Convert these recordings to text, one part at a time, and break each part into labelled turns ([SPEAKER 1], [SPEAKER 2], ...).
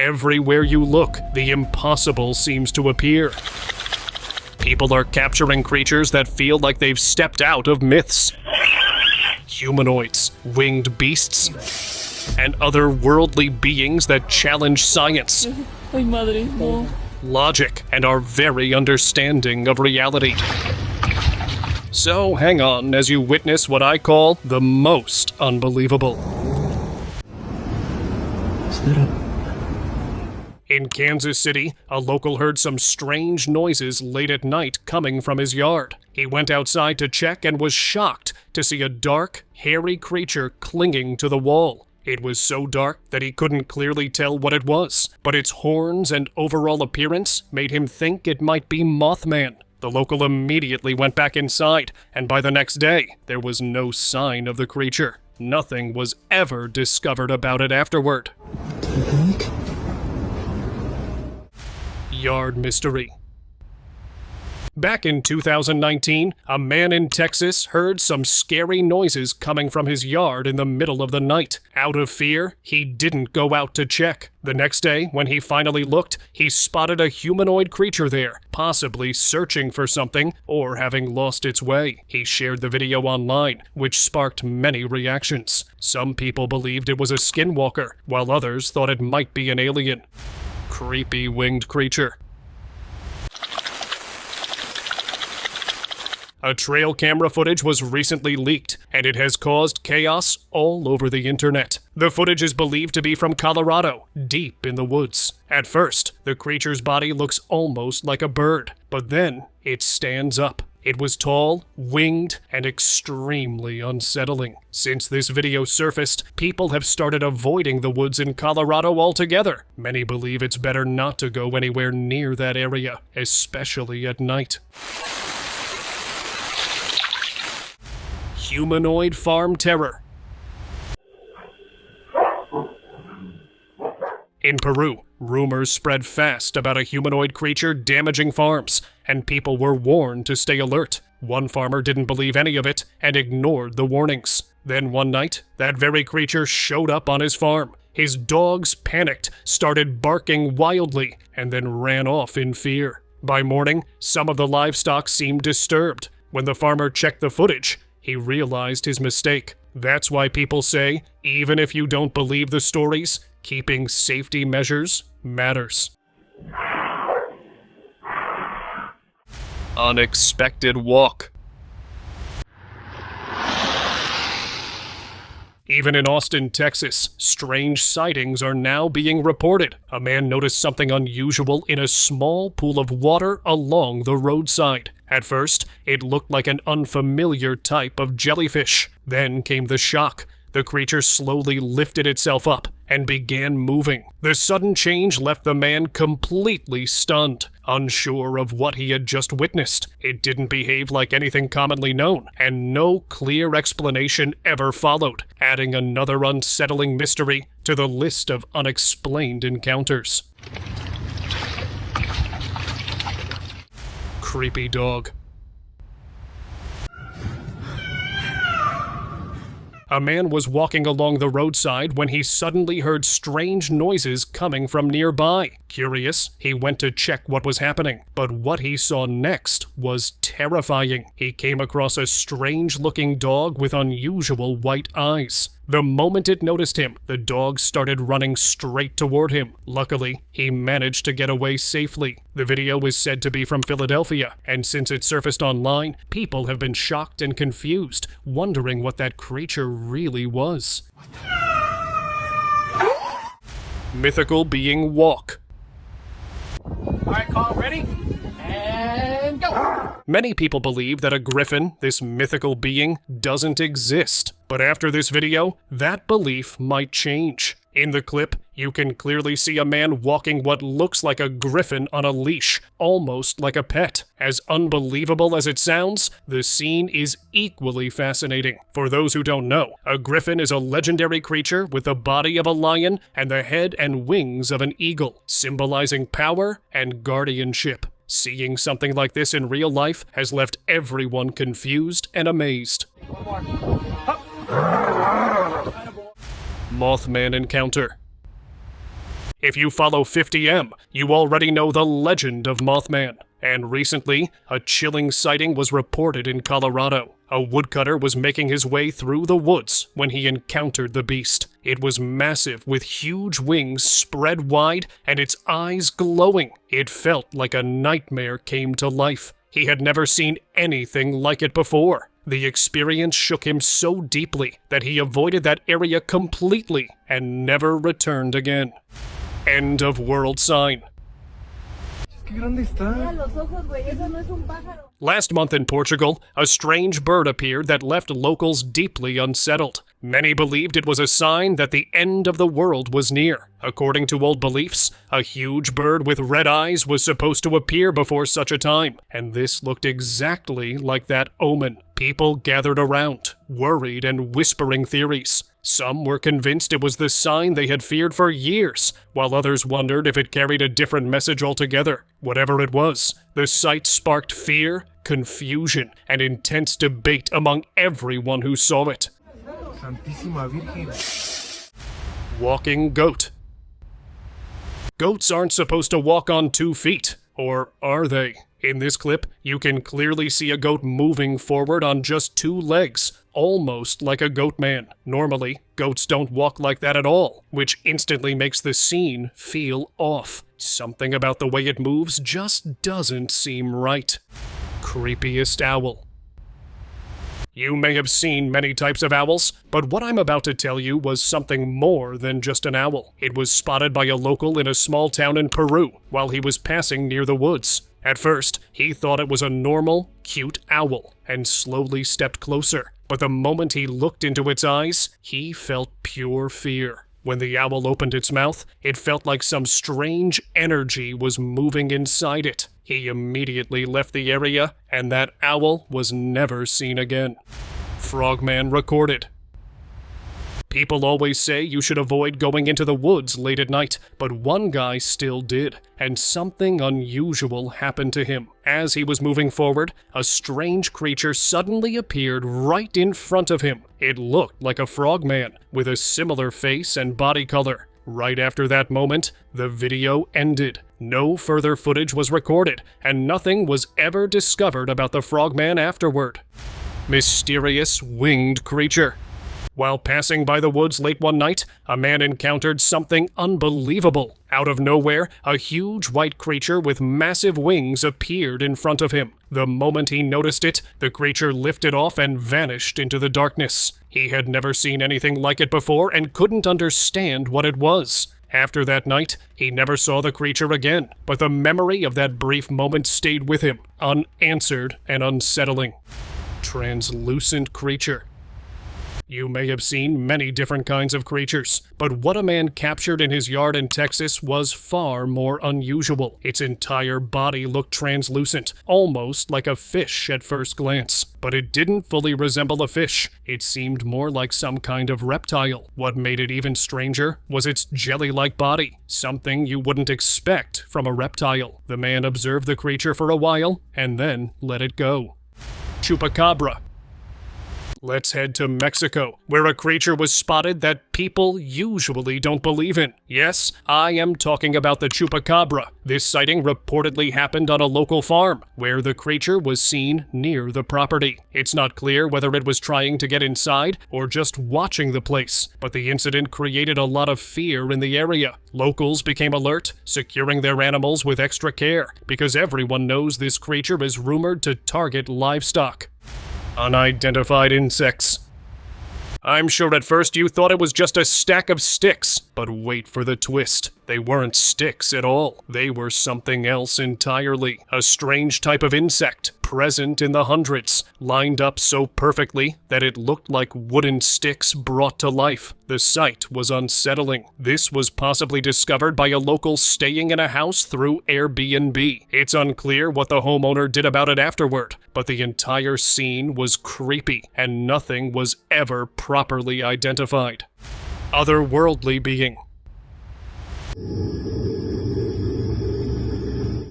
[SPEAKER 1] Everywhere you look, the impossible seems to appear. People are capturing creatures that feel like they've stepped out of myths. Humanoids, winged beasts, and otherworldly beings that challenge science, logic, and our very understanding of reality. So hang on as you witness what I call the most unbelievable. In Kansas City, a local heard some strange noises late at night coming from his yard. He went outside to check and was shocked to see a dark, hairy creature clinging to the wall. It was so dark that he couldn't clearly tell what it was, but its horns and overall appearance made him think it might be Mothman. The local immediately went back inside, and by the next day, there was no sign of the creature. Nothing was ever discovered about it afterward. Yard mystery. Back in 2019, a man in Texas heard some scary noises coming from his yard in the middle of the night. Out of fear, he didn't go out to check. The next day, when he finally looked, he spotted a humanoid creature there, possibly searching for something or having lost its way. He shared the video online, which sparked many reactions. Some people believed it was a skinwalker, while others thought it might be an alien. Creepy winged creature. A trail camera footage was recently leaked, and it has caused chaos all over the internet. The footage is believed to be from Colorado, deep in the woods. At first, the creature's body looks almost like a bird, but then it stands up. It was tall, winged, and extremely unsettling. Since this video surfaced, people have started avoiding the woods in Colorado altogether. Many believe it's better not to go anywhere near that area, especially at night. Humanoid farm terror. In Peru, rumors spread fast about a humanoid creature damaging farms, and people were warned to stay alert. One farmer didn't believe any of it and ignored the warnings. Then one night, that very creature showed up on his farm. His dogs panicked, started barking wildly, and then ran off in fear. By morning, some of the livestock seemed disturbed. When the farmer checked the footage, he realized his mistake. That's why people say, even if you don't believe the stories, keeping safety measures matters. Unexpected walk. Even in Austin, Texas, strange sightings are now being reported. A man noticed something unusual in a small pool of water along the roadside. At first, it looked like an unfamiliar type of jellyfish. Then came the shock. The creature slowly lifted itself up and began moving. The sudden change left the man completely stunned, unsure of what he had just witnessed. It didn't behave like anything commonly known, and no clear explanation ever followed, adding another unsettling mystery to the list of unexplained encounters. Creepy dog. A man was walking along the roadside when he suddenly heard strange noises coming from nearby. Curious, he went to check what was happening, but what he saw next was terrifying. He came across a strange-looking dog with unusual white eyes. The moment it noticed him, the dog started running straight toward him. Luckily, he managed to get away safely. The video is said to be from Philadelphia, and since it surfaced online, people have been shocked and confused, wondering what that creature really was. Mythical being walk.
[SPEAKER 2] Alright, call ready? And go!
[SPEAKER 1] Many people believe that a griffin, this mythical being, doesn't exist. But after this video, that belief might change. In the clip, you can clearly see a man walking what looks like a griffin on a leash, almost like a pet. As unbelievable as it sounds, the scene is equally fascinating. For those who don't know, a griffin is a legendary creature with the body of a lion and the head and wings of an eagle, symbolizing power and guardianship. Seeing something like this in real life has left everyone confused and amazed.
[SPEAKER 2] One more. Hup.
[SPEAKER 1] Mothman encounter. If you follow 50M, you already know the legend of Mothman. And recently, a chilling sighting was reported in Colorado. A woodcutter was making his way through the woods when he encountered the beast. It was massive, with huge wings spread wide and its eyes glowing. It felt like a nightmare came to life. He had never seen anything like it before. The experience shook him so deeply that he avoided that area completely and never returned again. End of world sign. Last month in Portugal, a strange bird appeared that left locals deeply unsettled. Many believed it was a sign that the end of the world was near. According to old beliefs, a huge bird with red eyes was supposed to appear before such a time, and this looked exactly like that omen. People gathered around, worried and whispering theories. Some were convinced it was the sign they had feared for years, while others wondered if it carried a different message altogether. Whatever it was, the sight sparked fear, confusion, and intense debate among everyone who saw it.
[SPEAKER 3] Santísima Virgen.
[SPEAKER 1] Walking goat. Goats aren't supposed to walk on 2 feet, or are they? In this clip, you can clearly see a goat moving forward on just 2 legs, almost like a goat man. Normally, goats don't walk like that at all, which instantly makes the scene feel off. Something about the way it moves just doesn't seem right. Creepiest owl. You may have seen many types of owls, but what I'm about to tell you was something more than just an owl. It was spotted by a local in a small town in Peru while he was passing near the woods. At first, he thought it was a normal, cute owl and slowly stepped closer. But the moment he looked into its eyes, he felt pure fear. When the owl opened its mouth, it felt like some strange energy was moving inside it. He immediately left the area, and that owl was never seen again. Frogman recorded. People always say you should avoid going into the woods late at night, but one guy still did, and something unusual happened to him. As he was moving forward, a strange creature suddenly appeared right in front of him. It looked like a frogman, with a similar face and body color. Right after that moment, the video ended. No further footage was recorded, and nothing was ever discovered about the frogman afterward. Mysterious winged creature. While passing by the woods late one night, a man encountered something unbelievable. Out of nowhere, a huge white creature with massive wings appeared in front of him. The moment he noticed it, the creature lifted off and vanished into the darkness. He had never seen anything like it before and couldn't understand what it was. After that night, he never saw the creature again, but the memory of that brief moment stayed with him, unanswered and unsettling. Translucent creature. You may have seen many different kinds of creatures, but what a man captured in his yard in Texas was far more unusual. Its entire body looked translucent, almost like a fish at first glance. But it didn't fully resemble a fish. It seemed more like some kind of reptile. What made it even stranger was its jelly-like body, something you wouldn't expect from a reptile. The man observed the creature for a while, and then let it go. Chupacabra. Let's head to Mexico, where a creature was spotted that people usually don't believe in. Yes, I am talking about the chupacabra. This sighting reportedly happened on a local farm, where the creature was seen near the property. It's not clear whether it was trying to get inside or just watching the place, but the incident created a lot of fear in the area. Locals became alert, securing their animals with extra care, because everyone knows this creature is rumored to target livestock. Unidentified insects. I'm sure at first you thought it was just a stack of sticks, but wait for the twist. They weren't sticks at all. They were something else entirely. A strange type of insect, present in the hundreds, lined up so perfectly that it looked like wooden sticks brought to life. The sight was unsettling. This was possibly discovered by a local staying in a house through Airbnb. It's unclear what the homeowner did about it afterward, but the entire scene was creepy, and nothing was ever properly identified. Otherworldly being.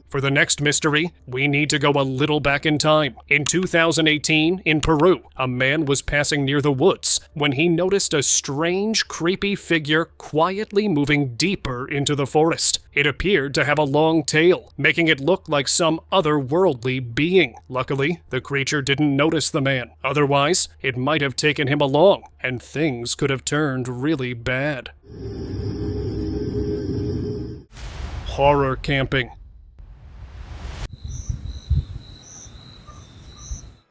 [SPEAKER 1] For the next mystery, we need to go a little back in time. In 2018, in Peru, a man was passing near the woods when he noticed a strange, creepy figure quietly moving deeper into the forest. It appeared to have a long tail, making it look like some otherworldly being. Luckily, the creature didn't notice the man. Otherwise, it might have taken him along, and things could have turned really bad. Horror camping.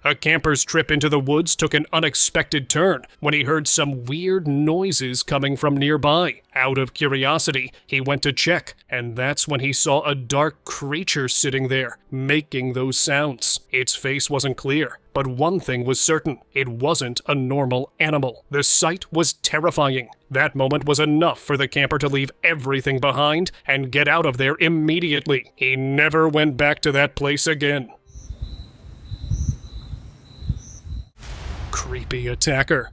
[SPEAKER 1] A camper's trip into the woods took an unexpected turn when he heard some weird noises coming from nearby. Out of curiosity, he went to check, and that's when he saw a dark creature sitting there, making those sounds. Its face wasn't clear, but one thing was certain: it wasn't a normal animal. The sight was terrifying. That moment was enough for the camper to leave everything behind and get out of there immediately. He never went back to that place again. Creepy attacker.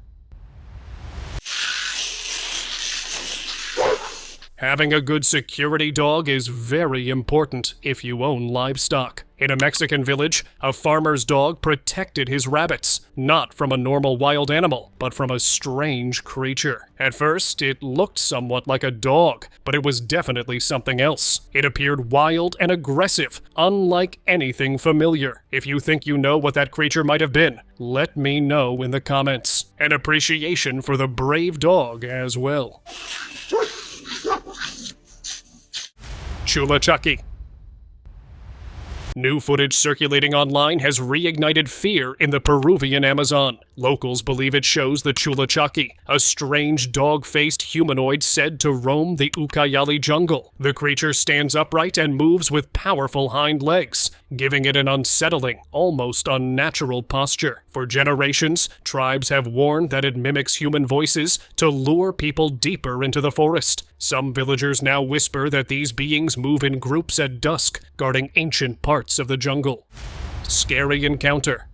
[SPEAKER 1] Having a good security dog is very important if you own livestock. In a Mexican village, a farmer's dog protected his rabbits, not from a normal wild animal, but from a strange creature. At first, it looked somewhat like a dog, but it was definitely something else. It appeared wild and aggressive, unlike anything familiar. If you think you know what that creature might have been, let me know in the comments. An appreciation for the brave dog as well. Chulachaki. New footage circulating online has reignited fear in the Peruvian Amazon. Locals believe it shows the Chulachaki, a strange dog-faced humanoid said to roam the Ucayali jungle. The creature stands upright and moves with powerful hind legs, giving it an unsettling, almost unnatural posture. For generations, tribes have warned that it mimics human voices to lure people deeper into the forest. Some villagers now whisper that these beings move in groups at dusk, guarding ancient parts of the jungle. Scary encounter.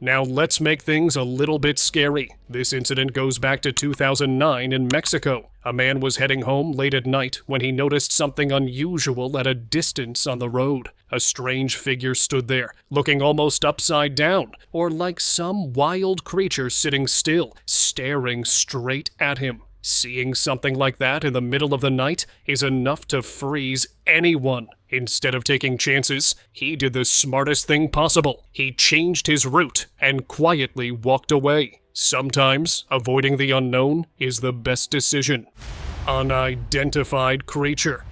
[SPEAKER 1] Now let's make things a little bit scary. This incident goes back to 2009 in Mexico. A man was heading home late at night when he noticed something unusual at a distance on the road. A strange figure stood there, looking almost upside down, or like some wild creature sitting still, staring straight at him. Seeing something like that in the middle of the night is enough to freeze anyone. Instead of taking chances, he did the smartest thing possible. He changed his route and quietly walked away. Sometimes, avoiding the unknown is the best decision. Unidentified creature.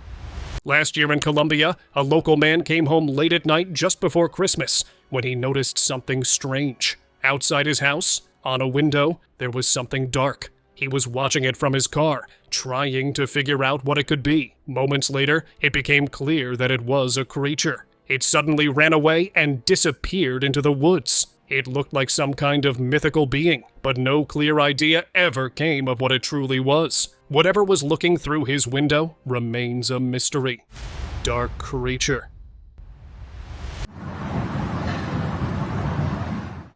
[SPEAKER 1] Last year in Colombia, a local man came home late at night just before Christmas when he noticed something strange. Outside his house, on a window, there was something dark. He was watching it from his car, trying to figure out what it could be. Moments later, it became clear that it was a creature. It suddenly ran away and disappeared into the woods. It looked like some kind of mythical being, but no clear idea ever came of what it truly was. Whatever was looking through his window remains a mystery. Dark creature.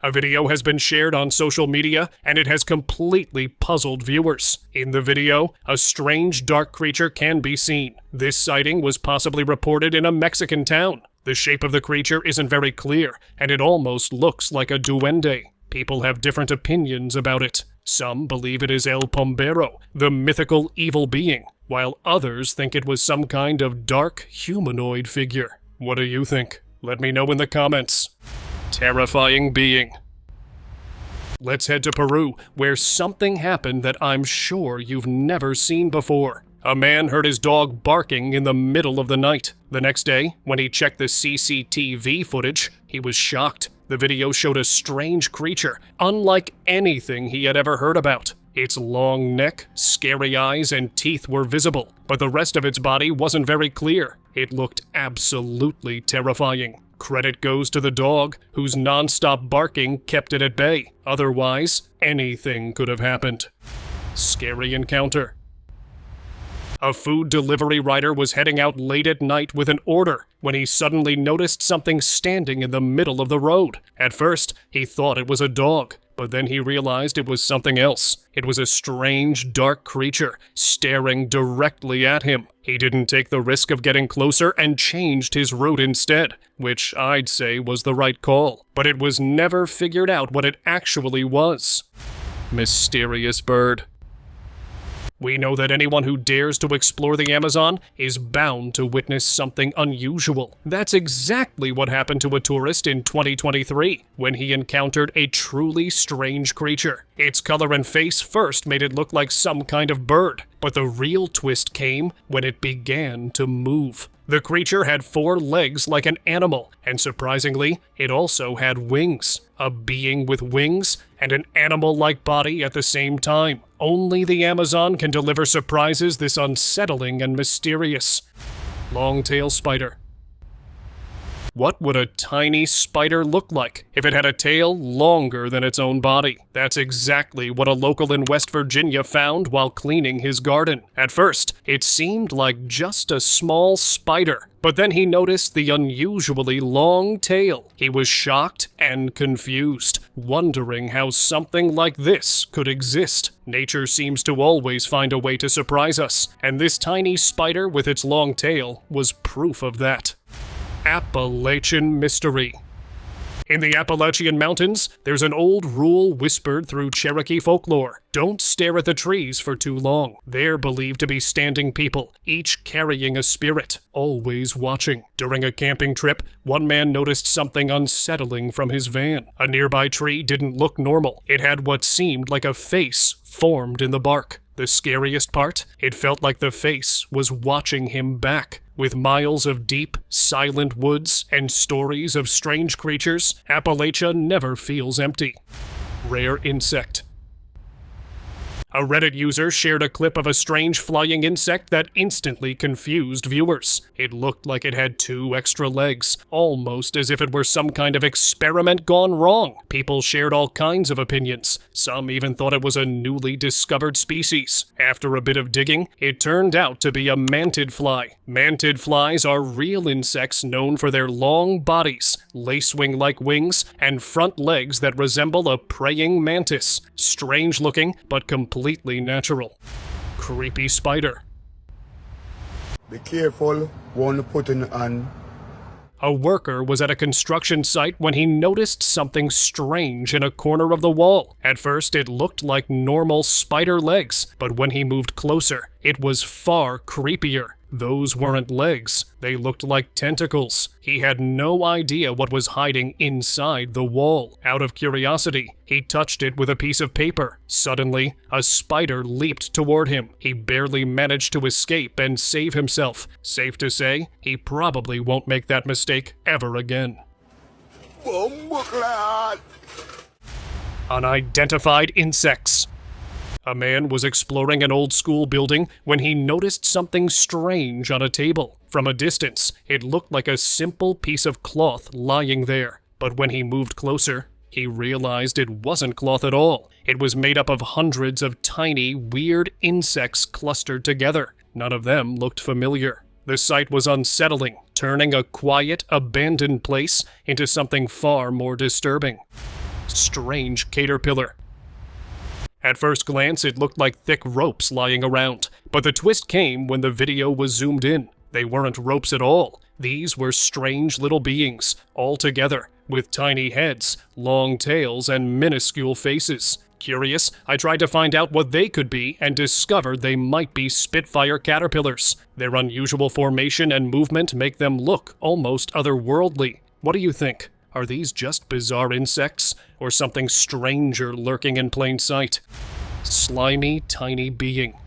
[SPEAKER 1] A video has been shared on social media, and it has completely puzzled viewers. In the video, a strange dark creature can be seen. This sighting was possibly reported in a Mexican town. The shape of the creature isn't very clear, and it almost looks like a duende. People have different opinions about it. Some believe it is El Pombero, the mythical evil being, while others think it was some kind of dark humanoid figure. What do you think? Let me know in the comments. Terrifying being. Let's head to Peru, where something happened that I'm sure you've never seen before. A man heard his dog barking in the middle of the night. The next day, when he checked the CCTV footage, he was shocked. The video showed a strange creature, unlike anything he had ever heard about. Its long neck, scary eyes, and teeth were visible, but the rest of its body wasn't very clear. It looked absolutely terrifying. Credit goes to the dog, whose non-stop barking kept it at bay. Otherwise, anything could have happened. Scary encounter. A food delivery rider was heading out late at night with an order when he suddenly noticed something standing in the middle of the road. At first, he thought it was a dog, But then he realized it was something else. It was a strange, dark creature staring directly at him. He didn't take the risk of getting closer and changed his route instead, which I'd say was the right call. But it was never figured out what it actually was. Mysterious bird. We know that anyone who dares to explore the Amazon is bound to witness something unusual. That's exactly what happened to a tourist in 2023, when he encountered a truly strange creature. Its color and face first made it look like some kind of bird, but the real twist came when it began to move. The creature had 4 legs like an animal, and surprisingly, it also had wings. A being with wings and an animal-like body at the same time. Only the Amazon can deliver surprises this unsettling and mysterious. Long-tail spider. What would a tiny spider look like if it had a tail longer than its own body? That's exactly what a local in West Virginia found while cleaning his garden. At first, it seemed like just a small spider, but then he noticed the unusually long tail. He was shocked and confused, wondering how something like this could exist. Nature seems to always find a way to surprise us, and this tiny spider with its long tail was proof of that. Appalachian Mystery. In the Appalachian Mountains, there's an old rule whispered through Cherokee folklore. Don't stare at the trees for too long. They're believed to be standing people, each carrying a spirit, always watching. During a camping trip, one man noticed something unsettling from his van. A nearby tree didn't look normal. It had what seemed like a face formed in the bark. The scariest part? It felt like the face was watching him back. With miles of deep, silent woods and stories of strange creatures, Appalachia never feels empty. Rare insect. A Reddit user shared a clip of a strange flying insect that instantly confused viewers. It looked like it had 2 extra legs, almost as if it were some kind of experiment gone wrong. People shared all kinds of opinions. Some even thought it was a newly discovered species. After a bit of digging, it turned out to be a mantid fly. Mantid flies are real insects known for their long bodies, lacewing-like wings, and front legs that resemble a praying mantis. Strange looking, but completely natural. Creepy spider.
[SPEAKER 4] Be careful, one putting on.
[SPEAKER 1] A worker was at a construction site when he noticed something strange in a corner of the wall. At first, it looked like normal spider legs, but when he moved closer, it was far creepier. Those weren't legs, they looked like tentacles. He had no idea what was hiding inside the wall. Out of curiosity, he touched it with a piece of paper. Suddenly, a spider leaped toward him. He barely managed to escape and save himself. Safe to say, he probably won't make that mistake ever again. Unidentified insects. A man was exploring an old school building when he noticed something strange on a table. From a distance, it looked like a simple piece of cloth lying there. But when he moved closer, he realized it wasn't cloth at all. It was made up of hundreds of tiny, weird insects clustered together. None of them looked familiar. The sight was unsettling, turning a quiet, abandoned place into something far more disturbing. Strange caterpillar. At first glance, it looked like thick ropes lying around, but the twist came when the video was zoomed in. They weren't ropes at all. These were strange little beings, all together, with tiny heads, long tails, and minuscule faces. Curious, I tried to find out what they could be and discovered they might be Spitfire caterpillars. Their unusual formation and movement make them look almost otherworldly. What do you think? Are these just bizarre insects, or something stranger lurking in plain sight? Slimy, tiny being.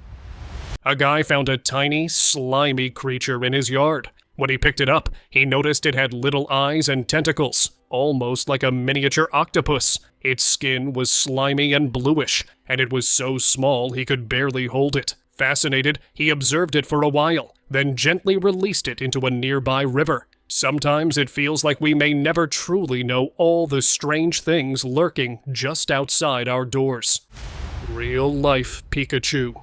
[SPEAKER 1] A guy found a tiny, slimy creature in his yard. When he picked it up, he noticed it had little eyes and tentacles, almost like a miniature octopus. Its skin was slimy and bluish, and it was so small he could barely hold it. Fascinated, he observed it for a while, then gently released it into a nearby river. Sometimes it feels like we may never truly know all the strange things lurking just outside our doors. Real-life Pikachu.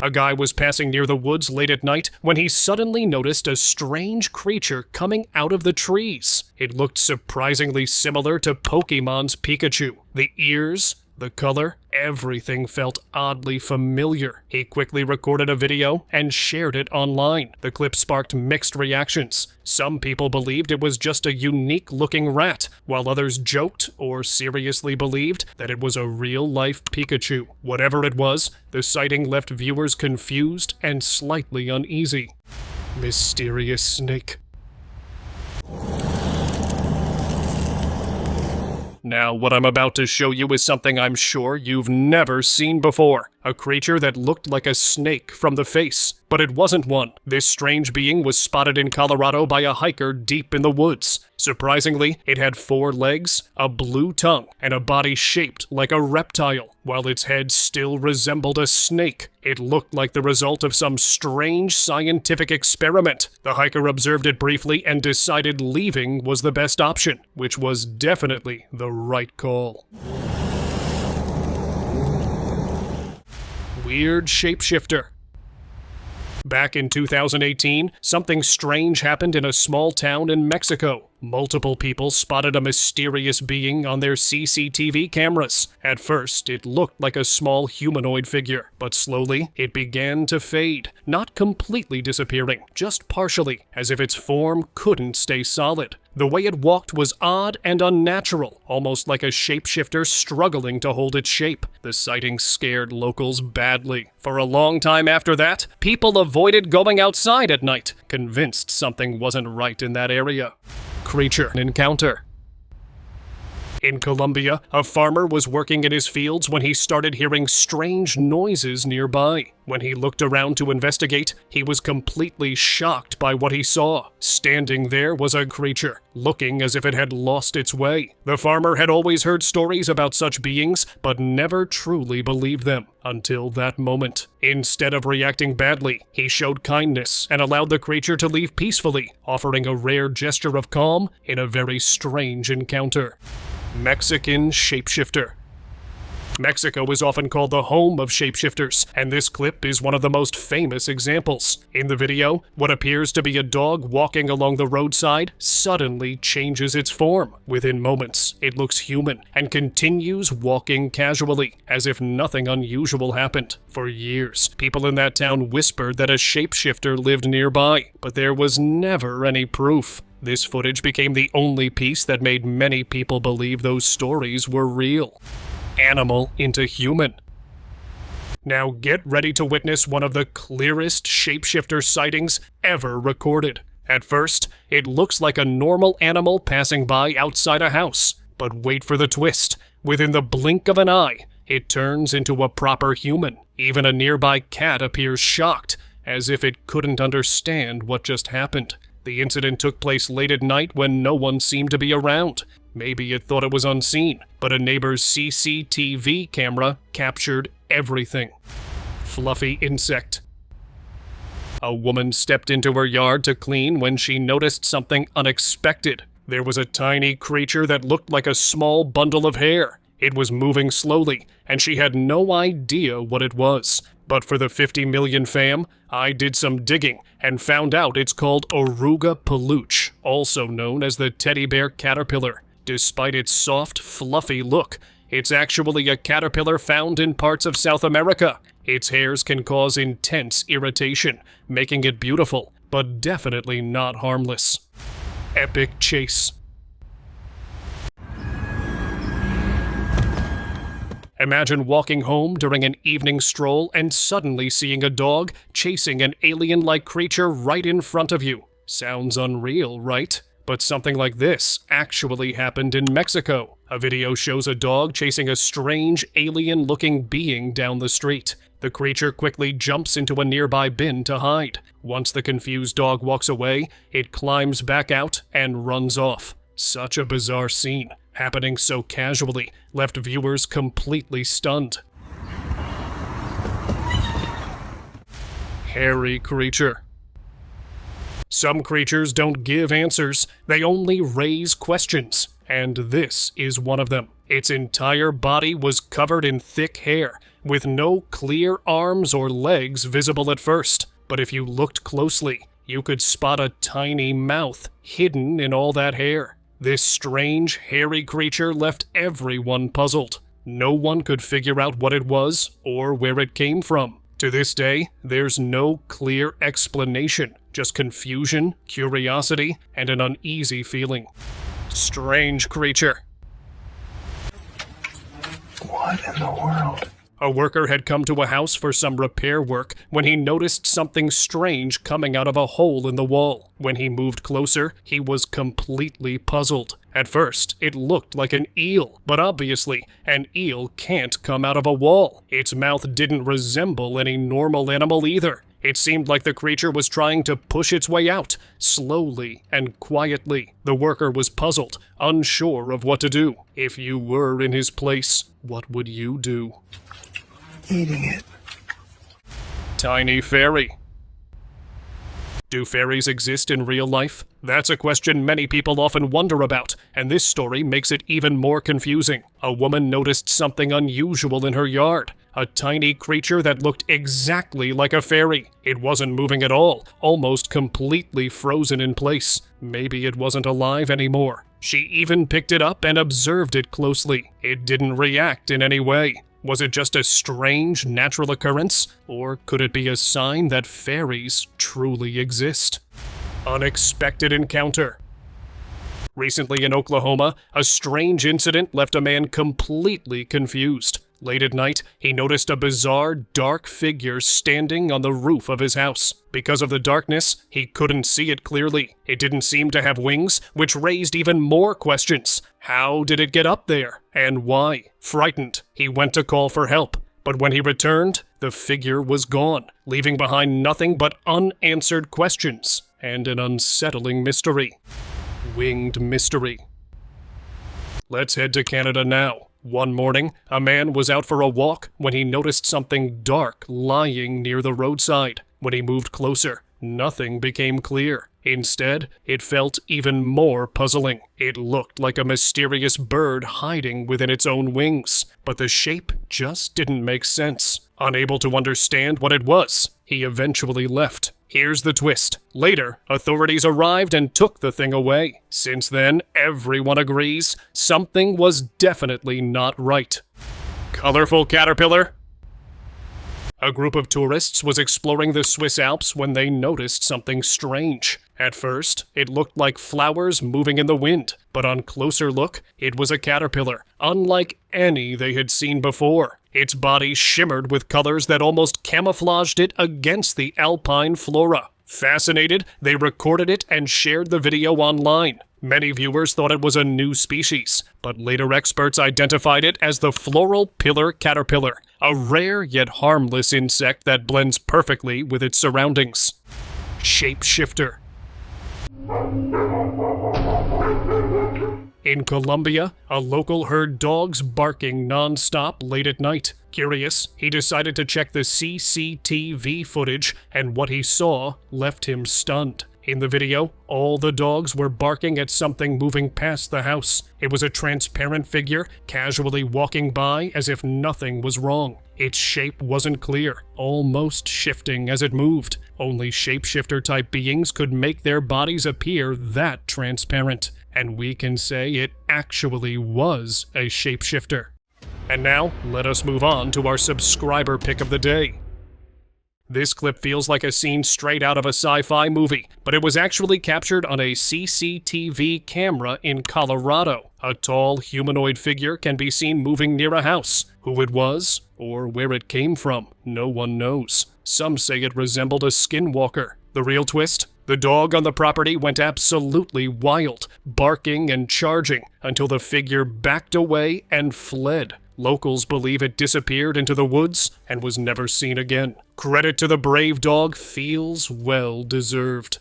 [SPEAKER 1] A guy was passing near the woods late at night when he suddenly noticed a strange creature coming out of the trees. It looked surprisingly similar to Pokemon's Pikachu. The ears, the color, everything felt oddly familiar. He quickly recorded a video and shared it online. The clip sparked mixed reactions. Some people believed it was just a unique-looking rat, while others joked or seriously believed that it was a real-life Pikachu. Whatever it was, the sighting left viewers confused and slightly uneasy. Mysterious snake. Now, what I'm about to show you is something I'm sure you've never seen before. A creature that looked like a snake from the face, but it wasn't one. This strange being was spotted in Colorado by a hiker deep in the woods. Surprisingly, it had 4 legs, a blue tongue, and a body shaped like a reptile. While its head still resembled a snake, it looked like the result of some strange scientific experiment. The hiker observed it briefly and decided leaving was the best option, which was definitely the right call. Weird shapeshifter. Back in 2018, something strange happened in a small town in Mexico. Multiple people spotted a mysterious being on their CCTV cameras. At first, it looked like a small humanoid figure, but slowly, it began to fade, not completely disappearing, just partially, as if its form couldn't stay solid. The way it walked was odd and unnatural, almost like a shapeshifter struggling to hold its shape. The sighting scared locals badly. For a long time after that, people avoided going outside at night, convinced something wasn't right in that area. Creature encounter. In Colombia, a farmer was working in his fields when he started hearing strange noises nearby. When he looked around to investigate, he was completely shocked by what he saw. Standing there was a creature, looking as if it had lost its way. The farmer had always heard stories about such beings, but never truly believed them, until that moment. Instead of reacting badly, he showed kindness and allowed the creature to leave peacefully, offering a rare gesture of calm in a very strange encounter. Mexican shapeshifter. Mexico is often called the home of shapeshifters, and this clip is one of the most famous examples. In the video, what appears to be a dog walking along the roadside suddenly changes its form. Within moments, it looks human and continues walking casually, as if nothing unusual happened. For years, people in that town whispered that a shapeshifter lived nearby, but there was never any proof. This footage became the only piece that made many people believe those stories were real. Animal into human. Now get ready to witness one of the clearest shapeshifter sightings ever recorded. At first, it looks like a normal animal passing by outside a house, but wait for the twist. Within the blink of an eye, it turns into a proper human. Even a nearby cat appears shocked, as if it couldn't understand what just happened. The incident took place late at night when no one seemed to be around. Maybe it thought it was unseen, but a neighbor's CCTV camera captured everything. Fluffy insect. A woman stepped into her yard to clean when she noticed something unexpected. There was a tiny creature that looked like a small bundle of hair. It was moving slowly, and she had no idea what it was. But for the 50 million fam, I did some digging and found out it's called Oruga peluche, also known as the teddy bear caterpillar. Despite its soft, fluffy look, it's actually a caterpillar found in parts of South America. Its hairs can cause intense irritation, making it beautiful, but definitely not harmless. Epic chase. Imagine walking home during an evening stroll and suddenly seeing a dog chasing an alien-like creature right in front of you. Sounds unreal, right? But something like this actually happened in Mexico. A video shows a dog chasing a strange, alien-looking being down the street. The creature quickly jumps into a nearby bin to hide. Once the confused dog walks away, it climbs back out and runs off. Such a bizarre scene, happening so casually, left viewers completely stunned. Hairy creature. Some creatures don't give answers, they only raise questions, and this is one of them. Its entire body was covered in thick hair, with no clear arms or legs visible at first. But if you looked closely, you could spot a tiny mouth hidden in all that hair. This strange, hairy creature left everyone puzzled. No one could figure out what it was or where it came from. To this day, there's no clear explanation, just confusion, curiosity, and an uneasy feeling. Strange creature.
[SPEAKER 3] What in the world?
[SPEAKER 1] A worker had come to a house for some repair work when he noticed something strange coming out of a hole in the wall. When he moved closer, he was completely puzzled. At first, it looked like an eel, but obviously, an eel can't come out of a wall. Its mouth didn't resemble any normal animal either. It seemed like the creature was trying to push its way out, slowly and quietly. The worker was puzzled, unsure of what to do. If you were in his place, what would you do?
[SPEAKER 3] Eating it.
[SPEAKER 1] Tiny fairy. Do fairies exist in real life? That's a question many people often wonder about, and this story makes it even more confusing. A woman noticed something unusual in her yard. A tiny creature that looked exactly like a fairy. It wasn't moving at all, almost completely frozen in place. Maybe it wasn't alive anymore. She even picked it up and observed it closely. It didn't react in any way. Was it just a strange natural occurrence, or could it be a sign that fairies truly exist? Unexpected encounter. Recently in Oklahoma, a strange incident left a man completely confused. Late at night, he noticed a bizarre, dark figure standing on the roof of his house. Because of the darkness, he couldn't see it clearly. It didn't seem to have wings, which raised even more questions. How did it get up there? And why? Frightened, he went to call for help. But when he returned, the figure was gone, leaving behind nothing but unanswered questions and an unsettling mystery. Winged mystery. Let's head to Canada now. One morning, a man was out for a walk when he noticed something dark lying near the roadside. When he moved closer, nothing became clear. Instead, it felt even more puzzling. It looked like a mysterious bird hiding within its own wings, but the shape just didn't make sense. Unable to understand what it was, he eventually left. Here's the twist. Later, authorities arrived and took the thing away. Since then, everyone agrees something was definitely not right. Colorful caterpillar? A group of tourists was exploring the Swiss Alps when they noticed something strange. At first, it looked like flowers moving in the wind, but on closer look, it was a caterpillar, unlike any they had seen before. Its body shimmered with colors that almost camouflaged it against the alpine flora. Fascinated, they recorded it and shared the video online. Many viewers thought it was a new species, but later experts identified it as the floral pillar caterpillar, a rare yet harmless insect that blends perfectly with its surroundings. Shapeshifter. In Colombia, a local heard dogs barking non-stop late at night. Curious, he decided to check the CCTV footage, and what he saw left him stunned. In the video, all the dogs were barking at something moving past the house. It was a transparent figure, casually walking by as if nothing was wrong. Its shape wasn't clear, almost shifting as it moved. Only shapeshifter-type beings could make their bodies appear that transparent. And we can say it actually was a shapeshifter. And now, let us move on to our subscriber pick of the day. This clip feels like a scene straight out of a sci-fi movie, but it was actually captured on a CCTV camera in Colorado. A tall humanoid figure can be seen moving near a house. Who it was, or where it came from, no one knows. Some say it resembled a skinwalker. The real twist? The dog on the property went absolutely wild, barking and charging until the figure backed away and fled. Locals believe it disappeared into the woods and was never seen again. Credit to the brave dog feels well deserved.